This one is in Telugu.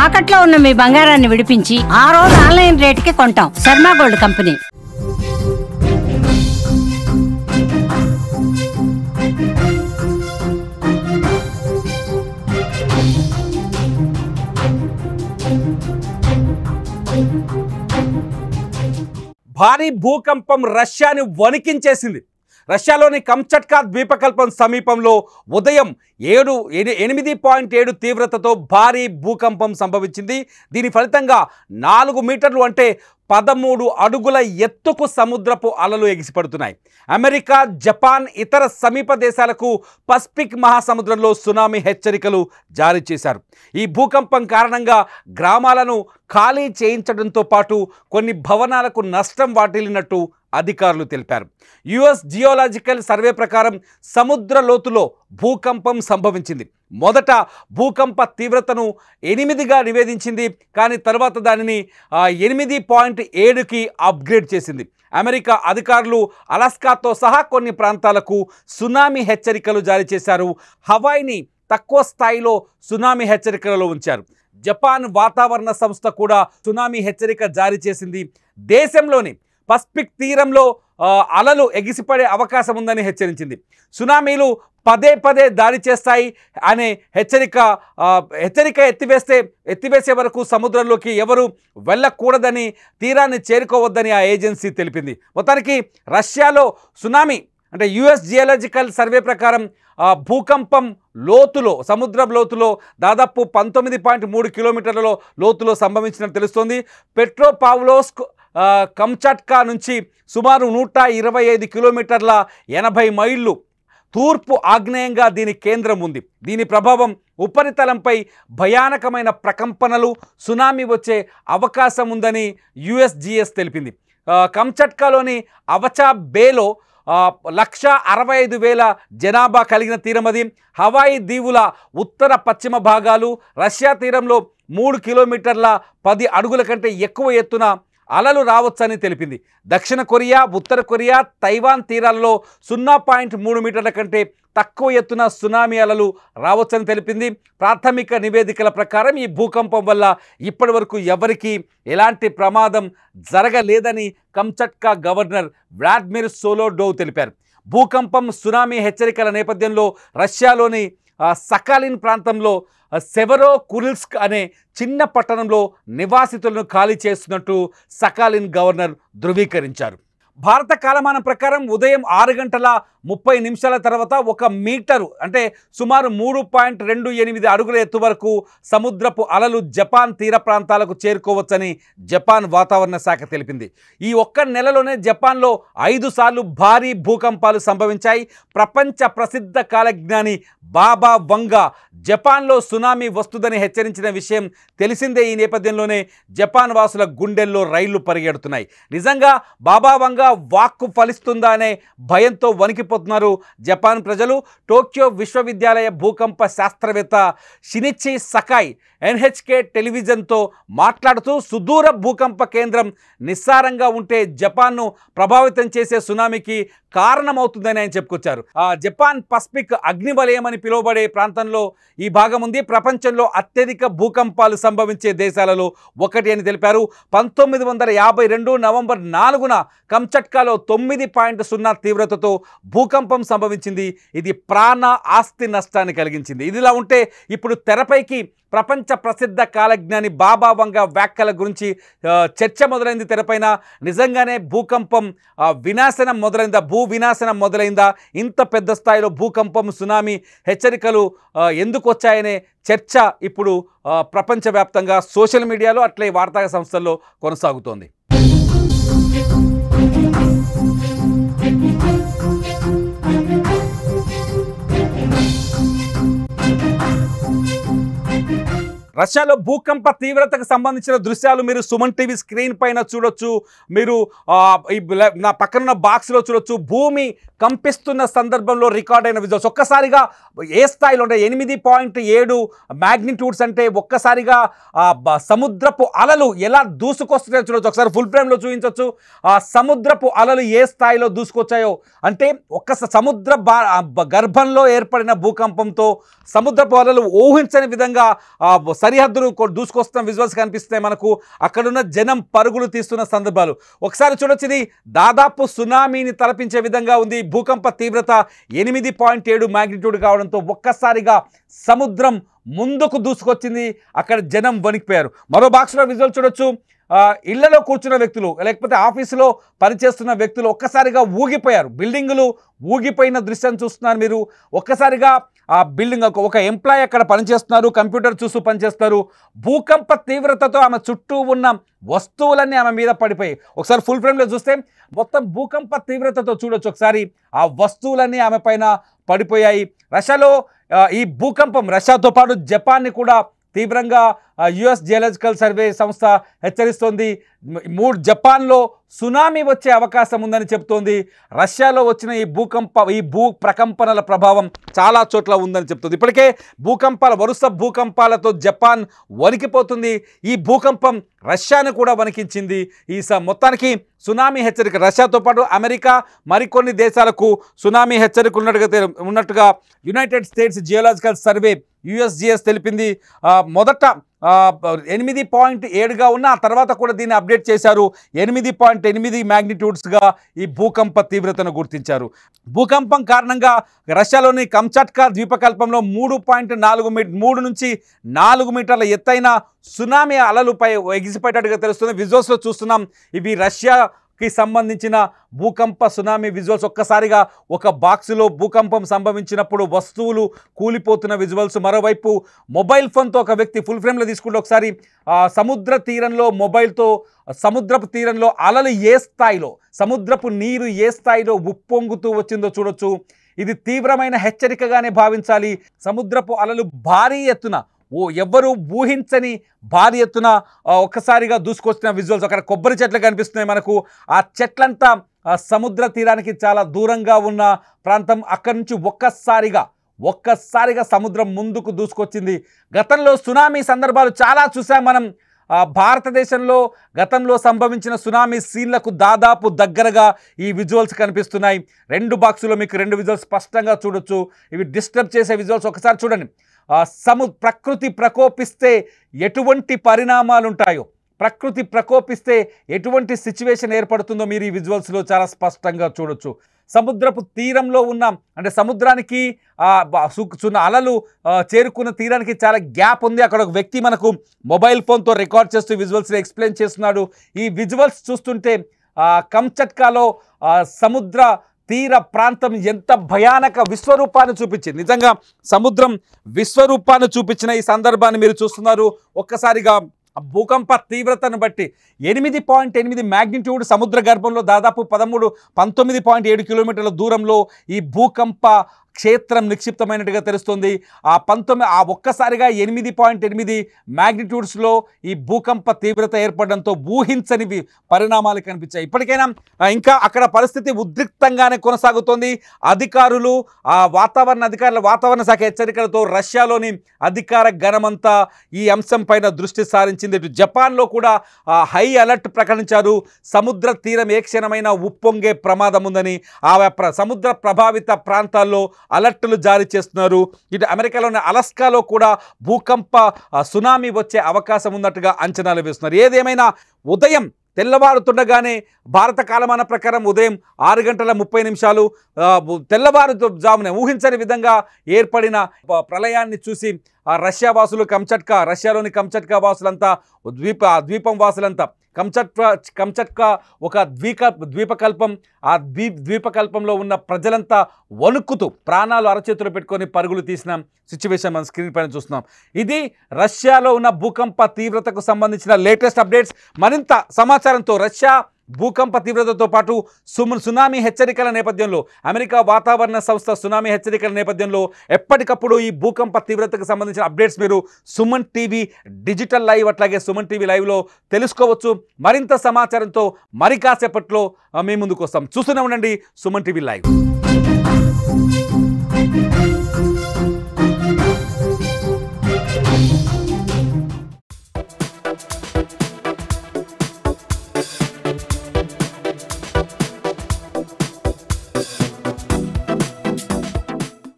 తాకట్లో ఉన్న మీ బంగారాన్ని విడిపించి ఆ రోజు ఆన్లైన్ రేటుకి కొంటాం. Sharma gold company. భారీ భూకంపం రష్యాని వణికించేసింది. రష్యాలోని కంచట్కా ద్వీపకల్పం సమీపంలో ఉదయం 8.7 తీవ్రతతో భారీ భూకంపం సంభవించింది. దీని ఫలితంగా 4 మీటర్లు అంటే 13 అడుగుల ఎత్తుకు సముద్రపు అలలు ఎగిసిపడుతున్నాయి. అమెరికా, జపాన్, ఇతర సమీప దేశాలకు పసిఫిక్ మహాసముద్రంలో సునామీ హెచ్చరికలు జారీ చేశారు. ఈ భూకంపం కారణంగా గ్రామాలను ఖాళీ చేయించడంతో పాటు కొన్ని భవనాలకు నష్టం వాటిల్లినట్టు అధికారులు తెలిపారు. యుఎస్ జియోలాజికల్ సర్వే ప్రకారం సముద్ర లోతులో భూకంపం సంభవించింది. మొదట భూకంప తీవ్రతను 8గా నివేదించింది, కానీ తర్వాత దానిని 8.7కి అప్గ్రేడ్ చేసింది. అమెరికా అధికారులు అలాస్కాతో సహా కొన్ని ప్రాంతాలకు సునామీ హెచ్చరికలు జారీ చేశారు. హవాయిని తక్కువ స్థాయిలో సునామీ హెచ్చరికలలో ఉంచారు. జపాన్ వాతావరణ సంస్థ కూడా సునామీ హెచ్చరిక జారీ చేసింది. దేశంలోని పసిఫిక్ తీరంలో అలలు ఎగిసిపడే అవకాశం ఉందని హెచ్చరించింది. సునామీలు పదే దాడి చేస్తాయి అనే హెచ్చరిక ఎత్తివేసే వరకు సముద్రంలోకి ఎవరు వెళ్ళకూడదని, తీరాన్ని చేరుకోవద్దని ఆ ఏజెన్సీ తెలిపింది. మొత్తానికి రష్యాలో సునామీ అంటే యుఎస్ జియోలాజికల్ సర్వే ప్రకారం భూకంపం లోతులో, సముద్రం లోతులో దాదాపు 19.3 కిలోమీటర్ల లోతులో సంభవించినట్టు తెలుస్తోంది. పెట్రోపావ్లోవ్స్క్ కంచాట్కా నుంచి సుమారు 125 కిలోమీటర్ల 80 మైళ్ళు తూర్పు ఆగ్నేయంగా దీని కేంద్రం ఉంది. దీని ప్రభావం ఉపరితలంపై భయానకమైన ప్రకంపనలు, సునామీ వచ్చే అవకాశం ఉందని యుఎస్జిఎస్ తెలిపింది. కంచట్కాలోని అవచా బేలో 1,65,000 జనాభా కలిగిన తీరమది. హవాయి దీవుల ఉత్తర పశ్చిమ భాగాలు, రష్యా తీరంలో 3 కిలోమీటర్ల 10 అడుగుల కంటే ఎక్కువ ఎత్తున అలలు రావచ్చని తెలిపింది. దక్షిణ కొరియా, ఉత్తర కొరియా, తైవాన్ తీరాలలో 0.3 మీటర్ల కంటే తక్కువ ఎత్తున సునామీ అలలు రావచ్చని తెలిపింది. ప్రాథమిక నివేదికల ప్రకారం ఈ భూకంపం వల్ల ఇప్పటి వరకు ఎవరికీ ఎలాంటి ప్రమాదం జరగలేదని కంచట్కా గవర్నర్ వ్లాదిమిర్ సోలోడోవ్ తెలిపారు. భూకంపం, సునామీ హెచ్చరికల నేపథ్యంలో రష్యాలోని సకాలిన్ ప్రాంతంలో సెవెరోకురిల్స్క్ అనే చిన్న పట్టణంలో నివాసితులను ఖాళీ చేస్తున్నట్టు సకాలిన్ గవర్నర్ ధృవీకరించారు. భారత కాలమానం ప్రకారం ఉదయం 6:30 తర్వాత 1 మీటరు అంటే సుమారు 3.28 అడుగుల ఎత్తు వరకు సముద్రపు అలలు జపాన్ తీర ప్రాంతాలకు చేరుకోవచ్చని జపాన్ వాతావరణ శాఖ తెలిపింది. ఈ ఒక్క నెలలోనే జపాన్లో 5 సార్లు భారీ భూకంపాలు సంభవించాయి. ప్రపంచ ప్రసిద్ధ కాలజ్ఞాని బాబా వంగా జపాన్లో సునామీ వస్తుందని హెచ్చరించిన విషయం తెలిసిందే. ఈ నేపథ్యంలోనే జపాన్ వాసుల గుండెల్లో రైళ్లు పరిగెడుతున్నాయి. నిజంగా బాబా వంగా వాక్కు ఫలిస్తుందా అనే భయంతో వణికిపోతున్నారు జపాన్ ప్రజలు. టోక్యో విశ్వవిద్యాలయ భూకంప శాస్త్రవేత్త షినిచి సకాయ్ ఎన్హెచ్కే టెలివిజన్తో మాట్లాడుతూ సుదూర భూకంప కేంద్రం నిస్సారంగా ఉంటే జపాన్ను ప్రభావితం చేసే సునామీకి కారణమవుతుందని ఆయన చెప్పుకొచ్చారు. జపాన్ పసిఫిక్ అగ్నివలయం అని పిలువబడే ప్రాంతంలో ఈ భాగం ఉంది. ప్రపంచంలో అత్యధిక భూకంపాలు సంభవించే దేశాలలో ఒకటి అని తెలిపారు. 1952 నవంబర్ 4న కంచట్కాలో 9.0 తీవ్రతతో భూకంపం సంభవించింది. ఇది ప్రాణ ఆస్తి నష్టాన్ని కలిగించింది. ఇదిలా ఉంటే ఇప్పుడు తెరపైకి ప్రపంచ ప్రసిద్ధ కాలజ్ఞాని బాబా వంగా వ్యాఖ్యల గురించి చర్చ మొదలైంది తెరపైన. నిజంగానే భూకంపం వినాశనం మొదలైందా, భూ వినాశనం మొదలైందా, ఇంత పెద్ద స్థాయిలో భూకంపం, సునామీ హెచ్చరికలు ఎందుకు వచ్చాయనే చర్చ ఇప్పుడు ప్రపంచవ్యాప్తంగా సోషల్ మీడియాలో అట్లే వార్తా సంస్థల్లో కొనసాగుతోంది. రష్యాలో భూకంప తీవ్రతకు సంబంధించిన దృశ్యాలు మీరు సుమన్ టీవీ స్క్రీన్ పైన చూడొచ్చు. మీరు నా పక్కనున్న బాక్స్లో చూడొచ్చు. భూమి కంపిస్తున్న సందర్భంలో రికార్డ్ అయిన విజువల్స్. ఒక్కసారిగా ఏ స్థాయిలో అంటే 8.7 మ్యాగ్నిట్యూడ్స్ అంటే ఒక్కసారిగా సముద్రపు అలలు ఎలా దూసుకొస్తున్నాయో చూడొచ్చు. ఒకసారి ఫుల్ ఫ్రేమ్లో చూపించవచ్చు. సముద్రపు అలలు ఏ స్థాయిలో దూసుకొచ్చాయో అంటే సముద్ర గర్భంలో ఏర్పడిన భూకంపంతో సముద్రపు అలలు ఊహించని విధంగా సరిహద్దులు దూసుకొస్తున్న విజువల్స్ కనిపిస్తున్నాయి మనకు. అక్కడున్న జనం పరుగులు తీస్తున్న సందర్భాలు ఒకసారి చూడొచ్చు. ఇది దాదాపు సునామీని తలపించే విధంగా ఉంది. భూకంప తీవ్రత 8.7 మ్యాగ్నిట్యూడ్ కావడంతో ఒక్కసారిగా సముద్రం ముందుకు దూసుకొచ్చింది. అక్కడ జనం వణికిపోయారు. మరో బాక్స్లో విజువల్ చూడొచ్చు. ఇళ్లలో కూర్చున్న వ్యక్తులు లేకపోతే ఆఫీసులో పనిచేస్తున్న వ్యక్తులు ఒక్కసారిగా ఊగిపోయారు. బిల్డింగులు ఊగిపోయిన దృశ్యం చూస్తున్నారు మీరు. ఒక్కసారిగా ఆ బిల్డింగ్ ఒక ఎంప్లాయీ అక్కడ పనిచేస్తున్నారు, కంప్యూటర్ చూస్తూ పనిచేస్తారు. భూకంప తీవ్రతతో ఆమె చుట్టూ ఉన్న వస్తువులన్నీ ఆమె మీద పడిపోయాయి. ఒకసారి ఫుల్ ఫ్రేమ్లో చూస్తే మొత్తం భూకంప తీవ్రతతో చూడొచ్చు. ఒకసారి ఆ వస్తువులన్నీ ఆమె పైన పడిపోయాయి. రష్యాలో ఈ భూకంపం రష్యాతో పాటు జపాన్ని కూడా తీవ్రంగా యుఎస్ జియోలాజికల్ సర్వే సంస్థ హెచ్చరిస్తోంది. జపాన్లో సునామీ వచ్చే అవకాశం ఉందని చెప్తోంది. రష్యాలో వచ్చిన ఈ భూ ప్రకంపనల ప్రభావం చాలా చోట్ల ఉందని చెప్తుంది. ఇప్పటికే వరుస భూకంపాలతో జపాన్ వణికిపోతుంది. ఈ భూకంపం రష్యాను కూడా వణికించింది. మొత్తానికి సునామీ హెచ్చరిక రష్యాతో పాటు అమెరికా మరికొన్ని దేశాలకు సునామీ హెచ్చరిక ఉన్నట్టుగా United states geological survey USGS తెలిపింది. మొదట 8.7గా ఉన్న ఆ తర్వాత కూడా దీన్ని అప్డేట్ చేశారు. 8.8 మ్యాగ్నిట్యూడ్స్గా ఈ భూకంప తీవ్రతను గుర్తించారు. భూకంపం కారణంగా రష్యాలోని కంచట్కా ద్వీపకల్పంలో 3 నుంచి 4 మీటర్ల ఎత్తైన సునామీ అలలుపై ఎగిసిపడ్డట్టుగా తెలుస్తుంది. విజువల్స్లో చూస్తున్నాం. ఇవి రష్యాకి సంబంధించిన భూకంప సునామీ విజువల్స్. ఒక్కసారిగా ఒక బాక్సులో భూకంపం సంభవించినప్పుడు వస్తువులు కూలిపోతున్న విజువల్స్. మరోవైపు మొబైల్ ఫోన్తో ఒక వ్యక్తి ఫుల్ ఫ్రేమ్లో తీసుకుంటే ఒకసారి సముద్ర తీరంలో మొబైల్తో సముద్రపు తీరంలో అలలు ఏ స్థాయిలో సముద్రపు నీరు ఏ స్థాయిలో ఉప్పొంగుతూ వచ్చిందో చూడొచ్చు. ఇది తీవ్రమైన హెచ్చరికగానే భావించాలి. సముద్రపు అలలు భారీ ఎత్తున ఎవ్వరూ ఊహించని భారీ ఎత్తున ఒక్కసారిగా దూసుకొచ్చిన విజువల్స్. అక్కడ కొబ్బరి చెట్లు కనిపిస్తున్నాయి మనకు. ఆ చెట్లంతా సముద్ర తీరానికి చాలా దూరంగా ఉన్న ప్రాంతం. అక్కడి నుంచి ఒక్కసారిగా సముద్రం ముందుకు దూసుకొచ్చింది. గతంలో సునామీ సందర్భాలు చాలా చూసాం మనం. భారతదేశంలో గతంలో సంభవించిన సునామీ సీన్లకు దాదాపు దగ్గరగా ఈ విజువల్స్ కనిపిస్తున్నాయి. 2 బాక్సులో మీకు 2 విజువల్స్ స్పష్టంగా చూడొచ్చు. ఇవి డిస్టర్బ్ చేసే విజువల్స్. ఒకసారి చూడండి. ప్రకృతి ప్రకోపిస్తే ఎటువంటి పరిణామాలు ఉంటాయో, ప్రకృతి ప్రకోపిస్తే ఎటువంటి సిచ్యువేషన్ ఏర్పడుతుందో మీరు ఈ విజువల్స్లో చాలా స్పష్టంగా చూడొచ్చు. సముద్రపు తీరంలో ఉన్న అంటే సముద్రానికి అలలు చేరుకున్న తీరానికి చాలా గ్యాప్ ఉంది. అక్కడ ఒక వ్యక్తి మనకు మొబైల్ ఫోన్తో రికార్డ్ చేస్తూ విజువల్స్ని ఎక్స్ప్లెయిన్ చేస్తున్నాడు. ఈ విజువల్స్ చూస్తుంటే కంచట్కాలో సముద్ర తీర ప్రాంతం ఎంత భయానక విశ్వరూపాన్ని చూపించింది. నిజంగా సముద్రం విశ్వరూపాన్ని చూపించిన ఈ సందర్భాన్ని మీరు చూస్తున్నారు. ఒక్కసారిగా భూకంప తీవ్రతను బట్టి 8.8 మ్యాగ్నిట్యూడ్ సముద్ర గర్భంలో దాదాపు 19.7 కిలోమీటర్ల దూరంలో ఈ భూకంప క్షేత్రం నిక్షిప్తమైనట్టుగా తెలుస్తుంది. ఒక్కసారిగా 8.8 మ్యాగ్నిట్యూడ్స్లో ఈ భూకంప తీవ్రత ఏర్పడడంతో ఊహించనివి పరిణామాలు కనిపించాయి. ఇప్పటికైనా ఇంకా అక్కడ పరిస్థితి ఉద్రిక్తంగానే కొనసాగుతోంది. అధికారులు వాతావరణ శాఖ హెచ్చరికలతో రష్యాలోని అధికార గణమంతా ఈ అంశం పైన దృష్టి సారించింది. ఇటు జపాన్లో కూడా హై అలర్ట్ ప్రకటించారు. సముద్ర తీరం ఏ క్షణమైనా ఉప్పొంగే ప్రమాదం ఉందని సముద్ర ప్రభావిత ప్రాంతాల్లో అలర్టులు జారీ చేస్తున్నారు. ఇటు అమెరికాలోని అలాస్కాలో కూడా భూకంప సునామీ వచ్చే అవకాశం ఉన్నట్టుగా అంచనాలు వేస్తున్నారు. ఏదేమైనా ఉదయం తెల్లవారుతుండగానే భారత కాలమాన ప్రకారం ఉదయం 6:30 తెల్లవారుజామున ఊహించని విధంగా ఏర్పడిన ప్రళయాన్ని చూసి రష్యాలోని కంచట్కా వాసులంతా ద్వీపం వాసులంతా కంచట్కా ఒక ద్వీపకల్పం. ఆ ద్వీపకల్పంలో ఉన్న ప్రజలంతా వణుకుతూ ప్రాణాలు అరచేతులు పెట్టుకొని పరుగులు తీసిన సిచ్యువేషన్ మనం స్క్రీన్ పైన చూస్తున్నాం. ఇది రష్యాలో ఉన్న భూకంప తీవ్రతకు సంబంధించిన లేటెస్ట్ అప్డేట్స్. మరింత సమాచారంతో రష్యా భూకంప తీవ్రతతో పాటు సునామీ హెచ్చరికల నేపథ్యంలో అమెరికా వాతావరణ సంస్థ సునామీ హెచ్చరికల నేపథ్యంలో ఎప్పటికప్పుడు ఈ భూకంప తీవ్రతకు సంబంధించిన అప్డేట్స్ మీరు సుమన్ టీవీ డిజిటల్ లైవ్ అట్లాగే సుమన్ టీవీ లైవ్లో తెలుసుకోవచ్చు. మరింత సమాచారంతో మరి కాసేపట్లో మీ ముందుకు వస్తాం. చూస్తూనే ఉండండి సుమన్ టీవీ లైవ్.